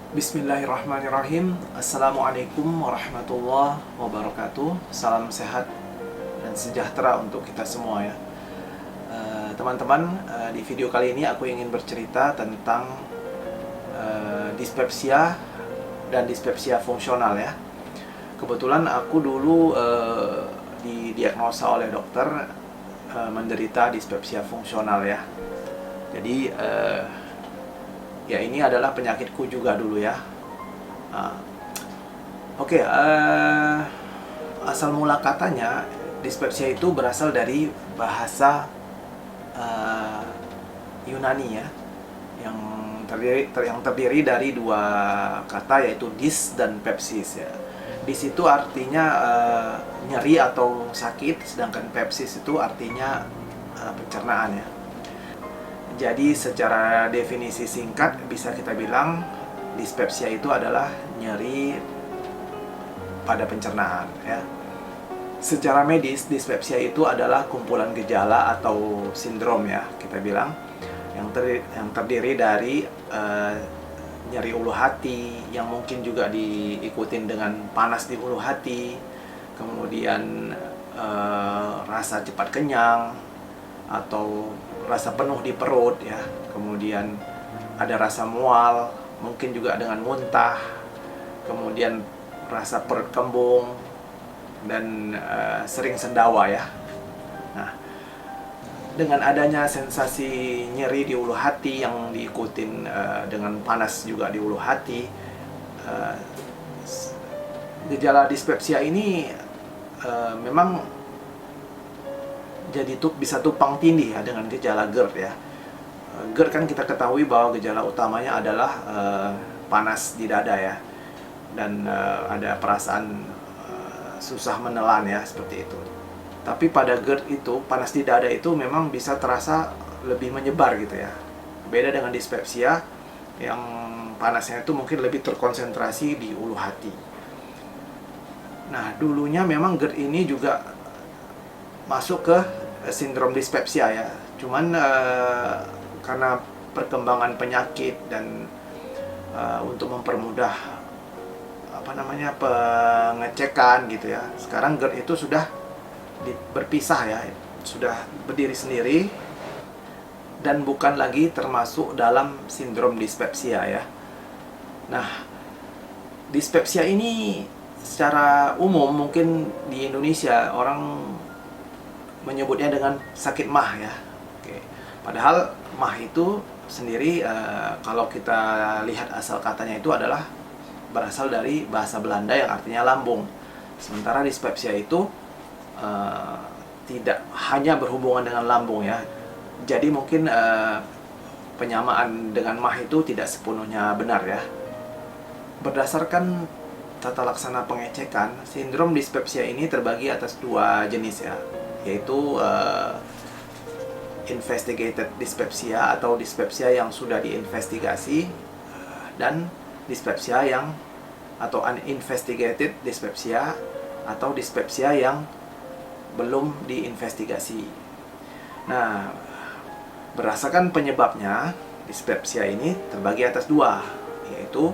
Bismillahirrahmanirrahim. Assalamualaikum warahmatullahi wabarakatuh. Salam sehat dan sejahtera untuk kita semua ya. Teman-teman, di video kali ini aku ingin bercerita tentang dispepsia dan dispepsia fungsional ya. Kebetulan aku dulu didiagnosa oleh dokter menderita dispepsia fungsional ya. Jadi ya ini adalah penyakitku juga dulu ya. Asal mula katanya dispepsia itu berasal dari bahasa Yunani ya, yang terdiri dari dua kata, yaitu dis dan pepsis ya. Dis itu artinya nyeri atau sakit, sedangkan pepsis itu artinya pencernaan ya. Jadi secara definisi singkat bisa kita bilang dispepsia itu adalah nyeri pada pencernaan ya. Secara medis dispepsia itu adalah kumpulan gejala atau sindrom ya, kita bilang yang terdiri dari nyeri ulu hati yang mungkin juga diikutin dengan panas di ulu hati, kemudian rasa cepat kenyang atau rasa penuh di perut ya, kemudian ada rasa mual, mungkin juga dengan muntah, kemudian rasa perut kembung dan sering sendawa ya. Nah, dengan adanya sensasi nyeri di ulu hati yang diikutin dengan panas juga di ulu hati, gejala dispepsia ini memang jadi bisa tumpang tindih ya dengan gejala GERD ya. GERD kan kita ketahui bahwa gejala utamanya adalah panas di dada ya, dan ada perasaan susah menelan ya, seperti itu. Tapi pada GERD itu, panas di dada itu memang bisa terasa lebih menyebar gitu ya. Beda dengan dispepsia yang panasnya itu mungkin lebih terkonsentrasi di ulu hati. Nah, dulunya memang GERD ini juga masuk ke sindrom dispepsia ya. Cuman karena perkembangan penyakit dan untuk mempermudah pengecekan gitu ya, sekarang GERD itu sudah berpisah ya, sudah berdiri sendiri dan bukan lagi termasuk dalam sindrom dispepsia ya. Nah, dispepsia ini secara umum mungkin di Indonesia orang menyebutnya dengan sakit mah ya. Oke. Padahal mah itu sendiri kalau kita lihat asal katanya itu adalah berasal dari bahasa Belanda yang artinya lambung. Sementara dispepsia itu tidak hanya berhubungan dengan lambung ya. Jadi mungkin penyamaan dengan mah itu tidak sepenuhnya benar ya. Berdasarkan tata laksana pengecekan, sindrom dispepsia ini terbagi atas dua jenis ya, yaitu investigated dyspepsia atau dispepsia yang sudah diinvestigasi, dan dispepsia yang atau uninvestigated dyspepsia atau dispepsia yang belum diinvestigasi. Nah, berdasarkan penyebabnya, dispepsia ini terbagi atas dua, yaitu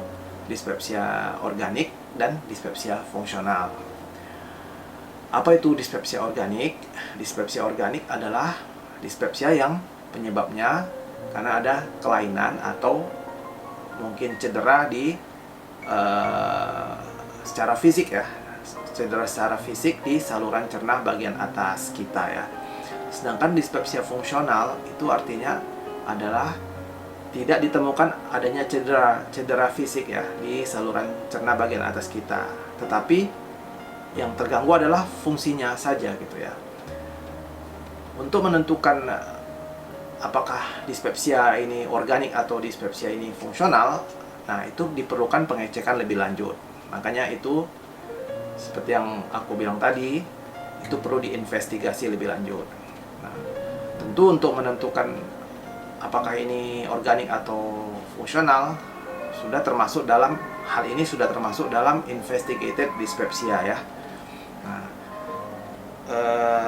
dispepsia organik dan dispepsia fungsional. Apa itu dispepsia organik? Dispepsia organik adalah dispepsia yang penyebabnya karena ada kelainan atau mungkin cedera secara fisik ya, cedera secara fisik di saluran cerna bagian atas kita ya. Sedangkan dispepsia fungsional itu artinya adalah tidak ditemukan adanya cedera fisik ya di saluran cerna bagian atas kita, tetapi yang terganggu adalah fungsinya saja gitu ya. Untuk menentukan apakah dispepsia ini organik atau dispepsia ini fungsional, nah itu diperlukan pengecekan lebih lanjut. Makanya itu seperti yang aku bilang tadi, itu perlu diinvestigasi lebih lanjut. Nah, tentu untuk menentukan apakah ini organik atau fungsional sudah termasuk dalam investigated dyspepsia ya. Nah,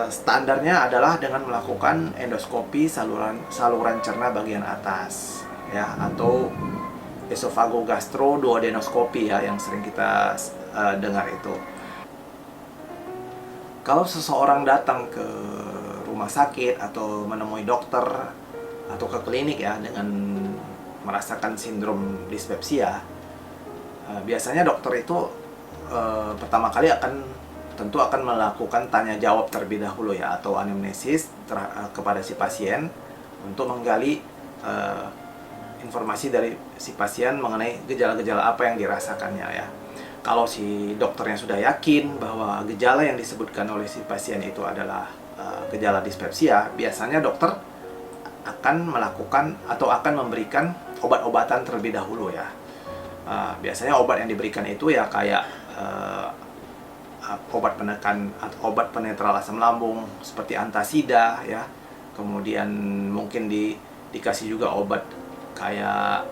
standarnya adalah dengan melakukan endoskopi saluran cerna bagian atas ya, atau esophagogastroduodenoskopi ya, yang sering kita dengar itu. Kalau seseorang datang ke rumah sakit atau menemui dokter atau ke klinik ya dengan merasakan sindrom dispepsia, biasanya dokter itu pertama kali tentu akan melakukan tanya jawab terlebih dahulu ya, atau anamnesis kepada si pasien untuk menggali informasi dari si pasien mengenai gejala-gejala apa yang dirasakannya ya. Kalau si dokternya sudah yakin bahwa gejala yang disebutkan oleh si pasien itu adalah gejala dispepsia, biasanya dokter akan melakukan atau akan memberikan obat-obatan terlebih dahulu ya. Biasanya obat yang diberikan itu ya kayak obat penekan atau obat penetral asam lambung seperti antasida ya. Kemudian mungkin dikasih juga obat kayak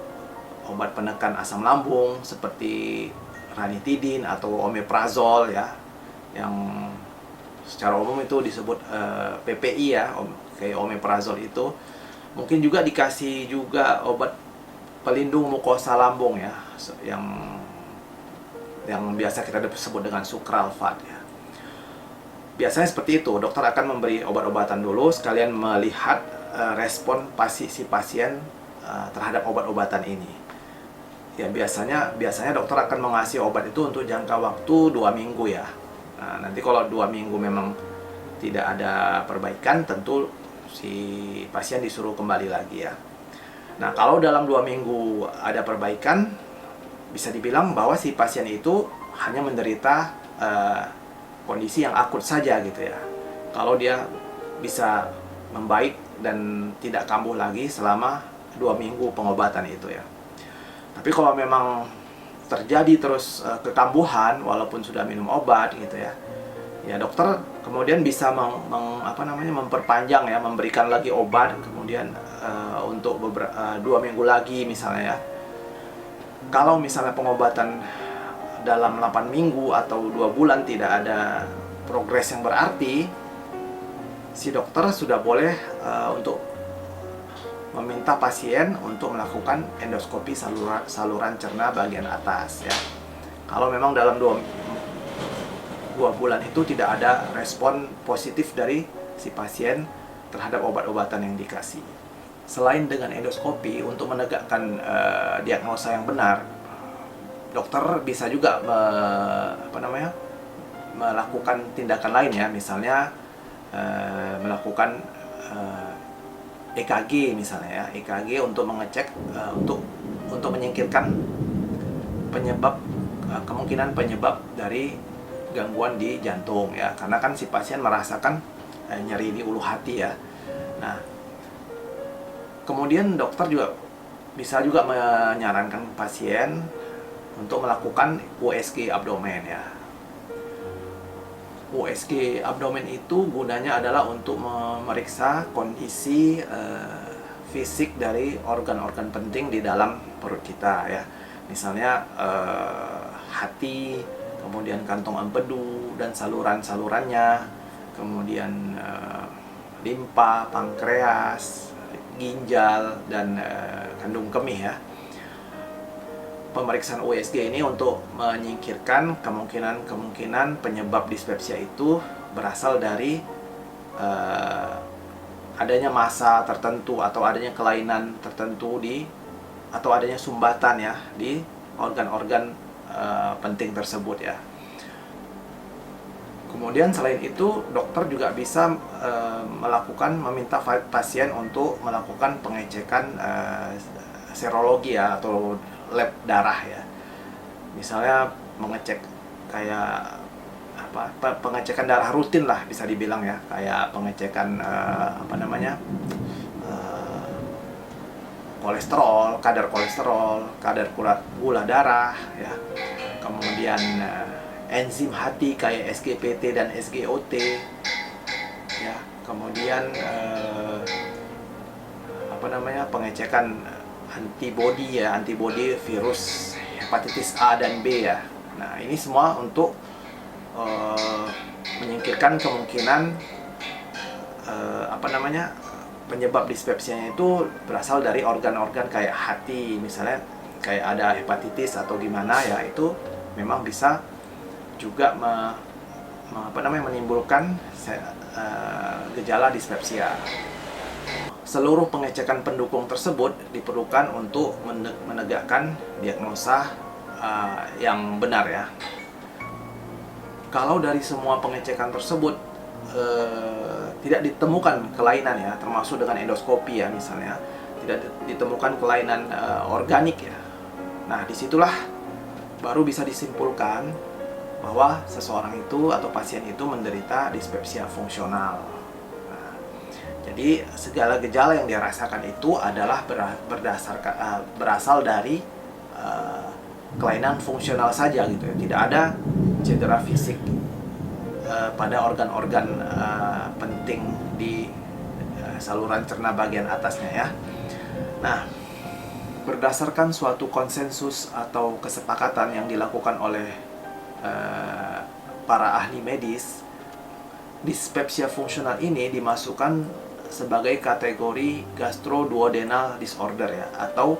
obat penekan asam lambung seperti ranitidin atau omeprazol ya, yang secara umum itu disebut PPI ya, kayak omeprazol itu. Mungkin juga dikasih juga obat pelindung mukosa lambung ya, yang biasa kita sebut dengan sukralfat ya. Biasanya seperti itu, dokter akan memberi obat-obatan dulu sekalian melihat respon si pasien terhadap obat-obatan ini. Ya biasanya dokter akan mengasih obat itu untuk jangka waktu 2 minggu ya. Nah, nanti kalau 2 minggu memang tidak ada perbaikan, tentu si pasien disuruh kembali lagi ya. Nah, kalau dalam 2 minggu ada perbaikan, bisa dibilang bahwa si pasien itu hanya menderita kondisi yang akut saja gitu ya. Kalau dia bisa membaik dan tidak kambuh lagi selama 2 minggu pengobatan itu ya. Tapi kalau memang terjadi terus kekambuhan walaupun sudah minum obat gitu ya, ya dokter kemudian bisa memperpanjang ya, memberikan lagi obat kemudian untuk 2 minggu lagi misalnya ya. Kalau misalnya pengobatan dalam 8 minggu atau 2 bulan tidak ada progres yang berarti, si dokter sudah boleh untuk meminta pasien untuk melakukan endoskopi saluran cerna bagian atas ya. Kalau memang dalam 2 bulan itu tidak ada respon positif dari si pasien terhadap obat-obatan yang dikasih. Selain dengan endoskopi untuk menegakkan diagnosa yang benar, dokter bisa juga melakukan tindakan lain ya, misalnya melakukan EKG misalnya ya, EKG untuk mengecek untuk menyingkirkan kemungkinan penyebab dari gangguan di jantung ya, karena kan si pasien merasakan nyeri di ulu hati ya. Nah, kemudian dokter juga bisa juga menyarankan pasien untuk melakukan USG abdomen ya. USG abdomen itu gunanya adalah untuk memeriksa kondisi fisik dari organ-organ penting di dalam perut kita ya. Misalnya hati, kemudian kantong empedu dan saluran-salurannya, kemudian limpa, pankreas, ginjal, dan kandung kemih ya. Pemeriksaan USG ini untuk menyingkirkan kemungkinan penyebab dispepsia itu berasal dari adanya massa tertentu atau adanya kelainan tertentu atau adanya sumbatan ya di organ-organ penting tersebut ya. Kemudian selain itu dokter juga bisa meminta pasien untuk melakukan pengecekan serologi ya, atau lab darah ya. Misalnya mengecek kayak pengecekan darah rutin lah bisa dibilang ya, kayak pengecekan kolesterol, kadar gula darah ya. Kemudian enzim hati kayak SGPT dan SGOT ya. Kemudian pengecekan antibodi virus hepatitis A dan B ya. Nah, ini semua untuk menyingkirkan kemungkinan penyebab dispepsianya itu berasal dari organ-organ kayak hati misalnya. kayak ada hepatitis atau gimana ya, itu memang bisa juga menimbulkan gejala dispepsia. Seluruh pengecekan pendukung tersebut diperlukan untuk menegakkan diagnosa yang benar ya. Kalau dari semua pengecekan tersebut tidak ditemukan kelainan ya, termasuk dengan endoskopi ya misalnya, tidak ditemukan kelainan organik ya. Nah, disitulah baru bisa disimpulkan bahwa seseorang itu atau pasien itu menderita dispepsia fungsional. Nah, jadi segala gejala yang dia rasakan itu adalah berasal dari kelainan fungsional saja gitu ya. Tidak ada cedera fisik pada organ-organ penting di saluran cerna bagian atasnya ya. Nah, berdasarkan suatu konsensus atau kesepakatan yang dilakukan oleh para ahli medis, dispepsia fungsional ini dimasukkan sebagai kategori gastroduodenal disorder ya, atau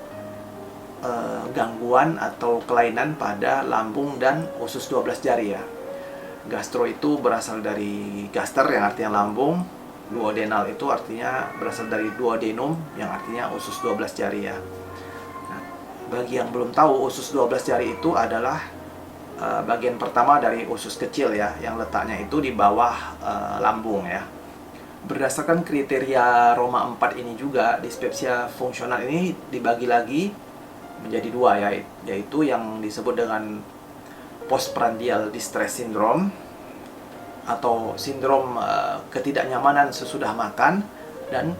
gangguan atau kelainan pada lambung dan usus 12 jari ya. Gastro itu berasal dari gaster yang artinya lambung, duodenal itu artinya berasal dari duodenum yang artinya usus 12 jari ya. Nah, bagi yang belum tahu, usus 12 jari itu adalah bagian pertama dari usus kecil ya, yang letaknya itu di bawah lambung ya. Berdasarkan kriteria Roma 4 ini juga, dispepsia fungsional ini dibagi lagi menjadi dua ya, yaitu yang disebut dengan postprandial distress syndrome atau sindrom ketidaknyamanan sesudah makan, dan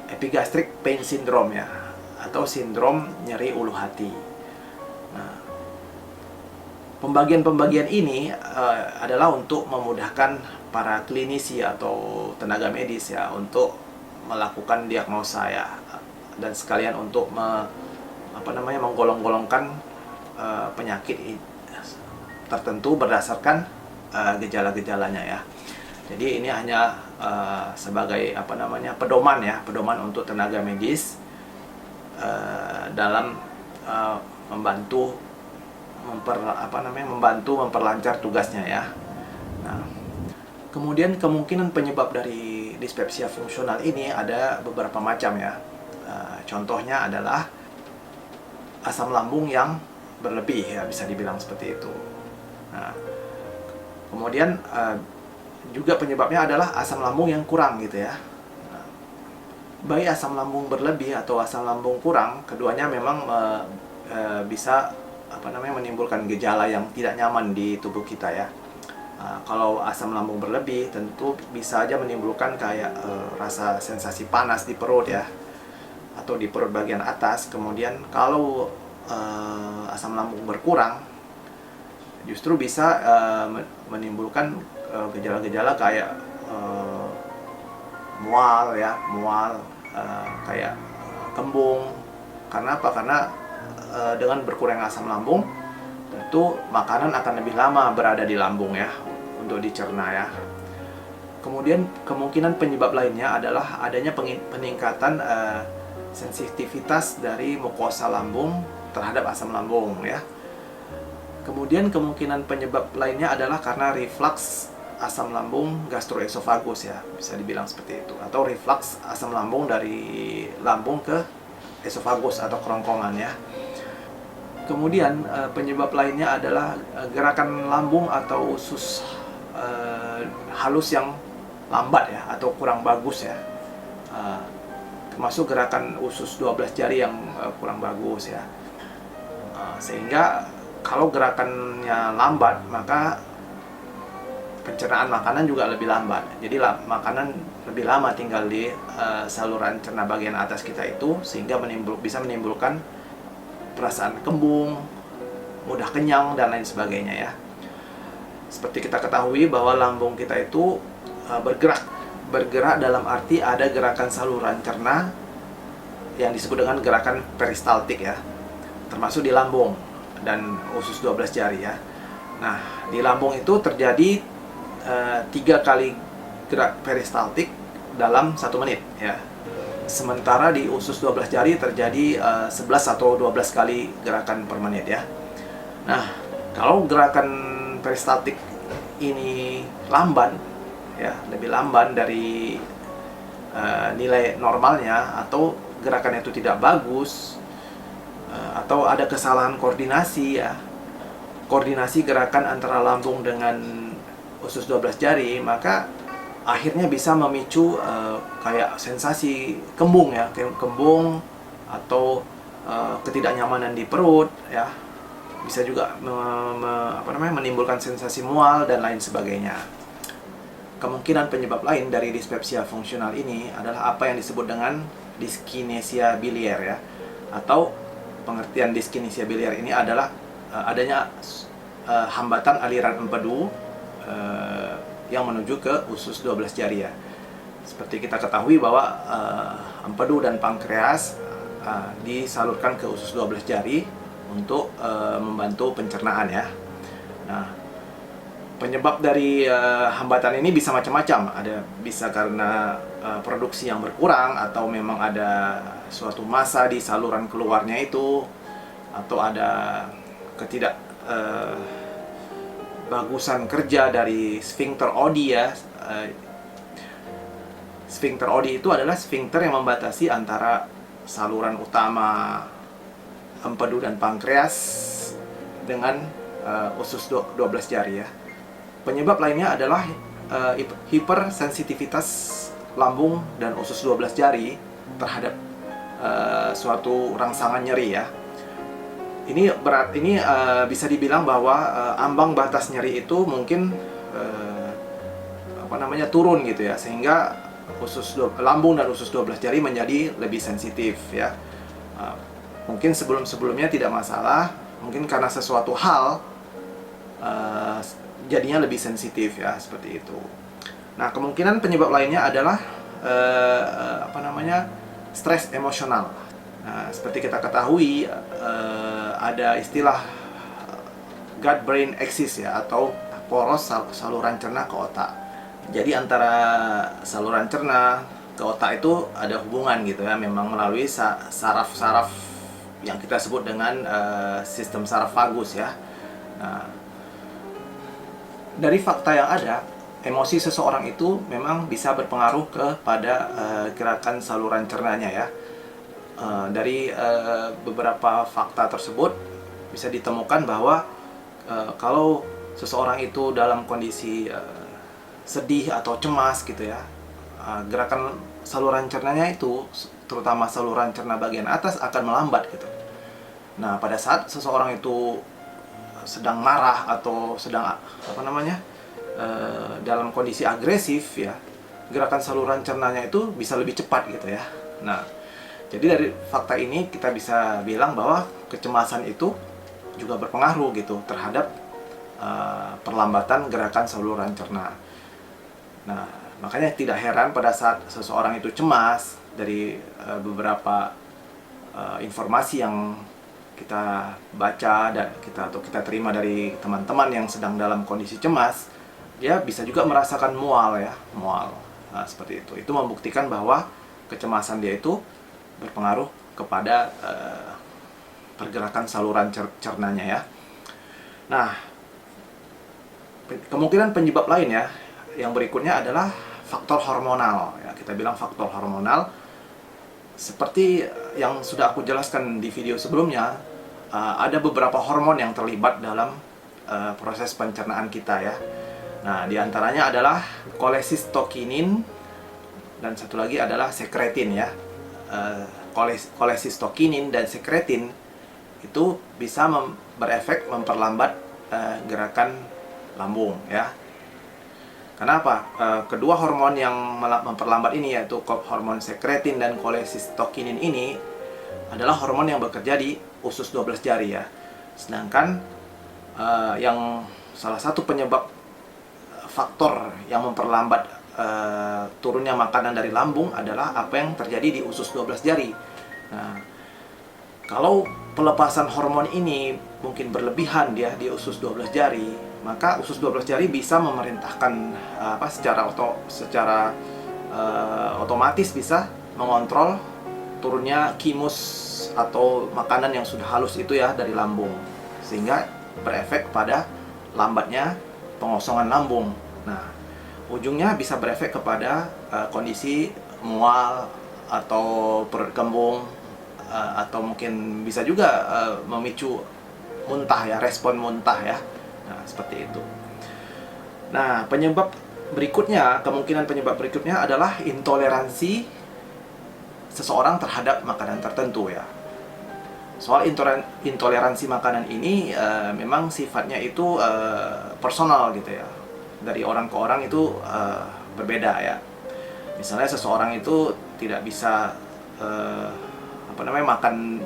epigastric pain syndrome ya, atau sindrom nyeri ulu hati. Nah, pembagian-pembagian ini adalah untuk memudahkan para klinisi atau tenaga medis ya untuk melakukan diagnosa ya, dan sekalian untuk menggolong-golongkan penyakit tertentu berdasarkan gejala-gejalanya ya. Jadi ini hanya sebagai pedoman ya, pedoman untuk tenaga medis dalam membantu memperlancar tugasnya ya. Nah, kemudian kemungkinan penyebab dari dispepsia fungsional ini ada beberapa macam ya. Contohnya adalah asam lambung yang berlebih ya, bisa dibilang seperti itu. Nah, kemudian juga penyebabnya adalah asam lambung yang kurang gitu ya. Nah, baik asam lambung berlebih atau asam lambung kurang, keduanya memang bisa menimbulkan gejala yang tidak nyaman di tubuh kita ya. Kalau asam lambung berlebih tentu bisa aja menimbulkan kayak rasa sensasi panas di perut ya, atau di perut bagian atas. Kemudian kalau asam lambung berkurang, justru bisa menimbulkan gejala-gejala kayak mual ya, kayak kembung. Karena apa? Karena dengan berkurang asam lambung, tentu makanan akan lebih lama berada di lambung ya untuk dicerna ya. Kemudian kemungkinan penyebab lainnya adalah adanya peningkatan sensitivitas dari mukosa lambung terhadap asam lambung ya. Kemudian kemungkinan penyebab lainnya adalah karena reflux asam lambung gastroesofagus ya, bisa dibilang seperti itu, atau reflux asam lambung dari lambung ke esofagus atau kerongkongan ya. Kemudian penyebab lainnya adalah gerakan lambung atau usus halus yang lambat ya, atau kurang bagus ya, termasuk gerakan usus 12 jari yang kurang bagus ya. Sehingga kalau gerakannya lambat, maka pencernaan makanan juga lebih lambat. Jadi makanan lebih lama tinggal di saluran cerna bagian atas kita itu, sehingga bisa menimbulkan perasaan kembung, mudah kenyang, dan lain sebagainya ya. Seperti kita ketahui bahwa lambung kita itu bergerak dalam arti ada gerakan saluran cerna yang disebut dengan gerakan peristaltik ya, termasuk di lambung dan usus 12 jari ya. Nah, di lambung itu terjadi 3 kali gerak peristaltik dalam 1 menit ya. Sementara di usus 12 jari terjadi 11 atau 12 kali gerakan per menit ya. Nah, kalau gerakan peristaltik ini lamban ya, lebih lamban dari nilai normalnya, atau gerakannya itu tidak bagus, atau ada kesalahan koordinasi ya, koordinasi gerakan antara lambung dengan usus 12 jari, maka akhirnya bisa memicu kayak sensasi kembung ya, kembung atau ketidaknyamanan di perut ya, bisa juga menimbulkan sensasi mual dan lain sebagainya. Kemungkinan penyebab lain dari dispepsia fungsional ini adalah apa yang disebut dengan diskinesia biliar ya, atau pengertian diskinesia biliar ini adalah adanya hambatan aliran empedu yang menuju ke usus 12 jari ya. Seperti kita ketahui bahwa empedu dan pankreas disalurkan ke usus 12 jari untuk membantu pencernaan ya. Nah, penyebab dari hambatan ini bisa macam-macam. Ada bisa karena produksi yang berkurang, atau memang ada suatu massa di saluran keluarnya itu, atau ada ketidak bagusan kerja dari sphincter Oddi ya. Sphincter Oddi itu adalah sphincter yang membatasi antara saluran utama empedu dan pankreas dengan usus 12 jari ya. Penyebab lainnya adalah hipersensitivitas lambung dan usus 12 jari terhadap suatu rangsangan nyeri ya. Ini bisa dibilang bahwa ambang batas nyeri itu mungkin turun gitu ya, sehingga lambung dan usus 12 jari menjadi lebih sensitif ya. Mungkin sebelumnya tidak masalah, mungkin karena sesuatu hal jadinya lebih sensitif ya, seperti itu. Nah, kemungkinan penyebab lainnya adalah stres emosional. Nah, seperti kita ketahui ada istilah gut-brain axis ya, atau poros saluran cerna ke otak. Jadi antara saluran cerna ke otak itu ada hubungan gitu ya, memang melalui saraf-saraf yang kita sebut dengan sistem saraf vagus ya. Nah, dari fakta yang ada, emosi seseorang itu memang bisa berpengaruh kepada gerakan saluran cernanya ya. Dari beberapa fakta tersebut bisa ditemukan bahwa kalau seseorang itu dalam kondisi sedih atau cemas gitu ya, gerakan saluran cernanya itu, terutama saluran cerna bagian atas, akan melambat gitu. Nah, pada saat seseorang itu sedang marah atau sedang dalam kondisi agresif ya, gerakan saluran cernanya itu bisa lebih cepat gitu ya. Nah, jadi dari fakta ini kita bisa bilang bahwa kecemasan itu juga berpengaruh gitu terhadap perlambatan gerakan saluran cerna. Nah, makanya tidak heran pada saat seseorang itu cemas, dari beberapa informasi yang kita baca dan kita terima dari teman-teman yang sedang dalam kondisi cemas, dia bisa juga merasakan mual ya, mual. Nah, seperti itu. Itu membuktikan bahwa kecemasan dia itu berpengaruh kepada pergerakan saluran cernanya ya. Nah, kemungkinan penyebab lain ya, yang berikutnya adalah faktor hormonal ya. Kita bilang faktor hormonal, seperti yang sudah aku jelaskan di video sebelumnya, ada beberapa hormon yang terlibat dalam proses pencernaan kita ya. Nah, diantaranya adalah kolesistokinin, dan satu lagi adalah sekretin ya. Kolesistokinin dan sekretin itu bisa berefek memperlambat gerakan lambung ya. Kenapa? Kedua hormon yang memperlambat ini, yaitu hormon sekretin dan kolesistokinin ini, adalah hormon yang bekerja di usus 12 jari ya. Sedangkan yang salah satu penyebab faktor yang memperlambat turunnya makanan dari lambung adalah apa yang terjadi di usus 12 jari. Nah, kalau pelepasan hormon ini mungkin berlebihan dia di usus 12 jari, maka usus 12 jari bisa memerintahkan secara otomatis bisa mengontrol turunnya kimus atau makanan yang sudah halus itu ya dari lambung, sehingga berefek pada lambatnya pengosongan lambung. Nah, ujungnya bisa berefek kepada kondisi mual atau perut kembung, atau mungkin bisa juga memicu muntah ya, respon muntah ya. Nah, seperti itu. Nah, kemungkinan penyebab berikutnya adalah intoleransi seseorang terhadap makanan tertentu ya. Soal intoleransi makanan ini memang sifatnya itu personal gitu ya. Dari orang ke orang itu berbeda ya. Misalnya seseorang itu tidak bisa makan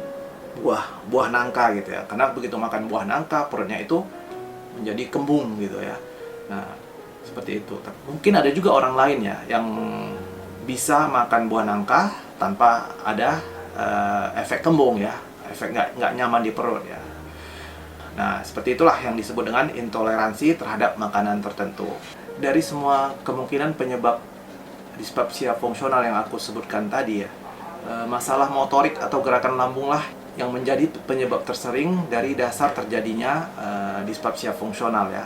buah nangka gitu ya. Karena begitu makan buah nangka perutnya itu menjadi kembung gitu ya. Nah, seperti itu. Mungkin ada juga orang lain ya yang bisa makan buah nangka tanpa ada efek kembung ya, efek nggak nyaman di perut ya. Nah, seperti itulah yang disebut dengan intoleransi terhadap makanan tertentu. Dari semua kemungkinan penyebab dispepsia fungsional yang aku sebutkan tadi ya, masalah motorik atau gerakan lambung lah yang menjadi penyebab tersering dari dasar terjadinya dispepsia fungsional ya.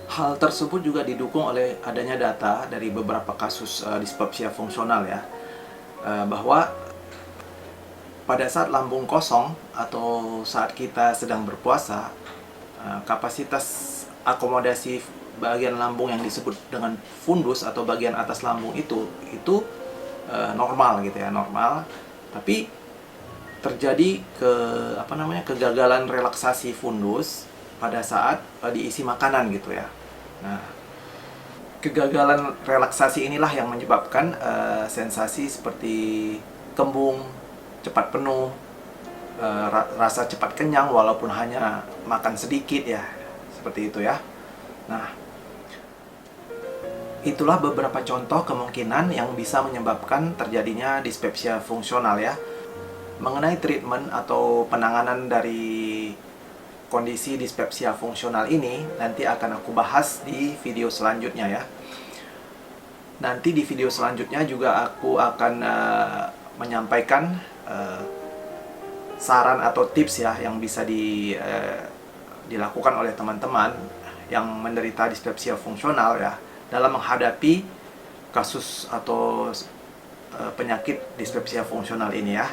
Hal tersebut juga didukung oleh adanya data dari beberapa kasus dispepsia fungsional ya, bahwa pada saat lambung kosong atau saat kita sedang berpuasa, kapasitas akomodasi bagian lambung yang disebut dengan fundus atau bagian atas lambung itu normal gitu ya, normal. Tapi terjadi kegagalan relaksasi fundus pada saat diisi makanan gitu ya. Nah, kegagalan relaksasi inilah yang menyebabkan sensasi seperti kembung, cepat penuh, rasa cepat kenyang walaupun hanya makan sedikit ya, seperti itu ya. Nah, itulah beberapa contoh kemungkinan yang bisa menyebabkan terjadinya dispepsia fungsional ya. Mengenai treatment atau penanganan dari kondisi dispepsia fungsional ini nanti akan aku bahas di video selanjutnya ya. Nanti di video selanjutnya juga aku akan menyampaikan saran atau tips ya yang bisa dilakukan oleh teman-teman yang menderita dispepsia fungsional ya dalam menghadapi kasus atau penyakit dispepsia fungsional ini ya.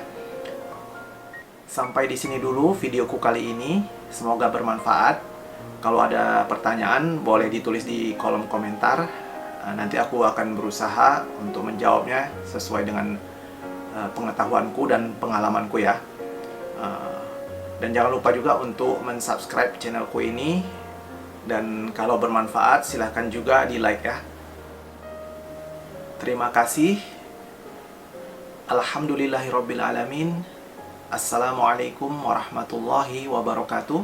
Sampai di sini dulu videoku kali ini. Semoga bermanfaat. Kalau ada pertanyaan boleh ditulis di kolom komentar. Nanti aku akan berusaha untuk menjawabnya sesuai dengan pengetahuanku dan pengalamanku ya. Dan jangan lupa juga untuk mensubscribe channelku ini. Dan kalau bermanfaat silahkan juga di like ya. Terima kasih. Alhamdulillahirrabbilalamin. Assalamualaikum warahmatullahi wabarakatuh.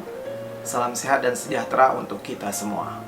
Salam sehat dan sejahtera untuk kita semua.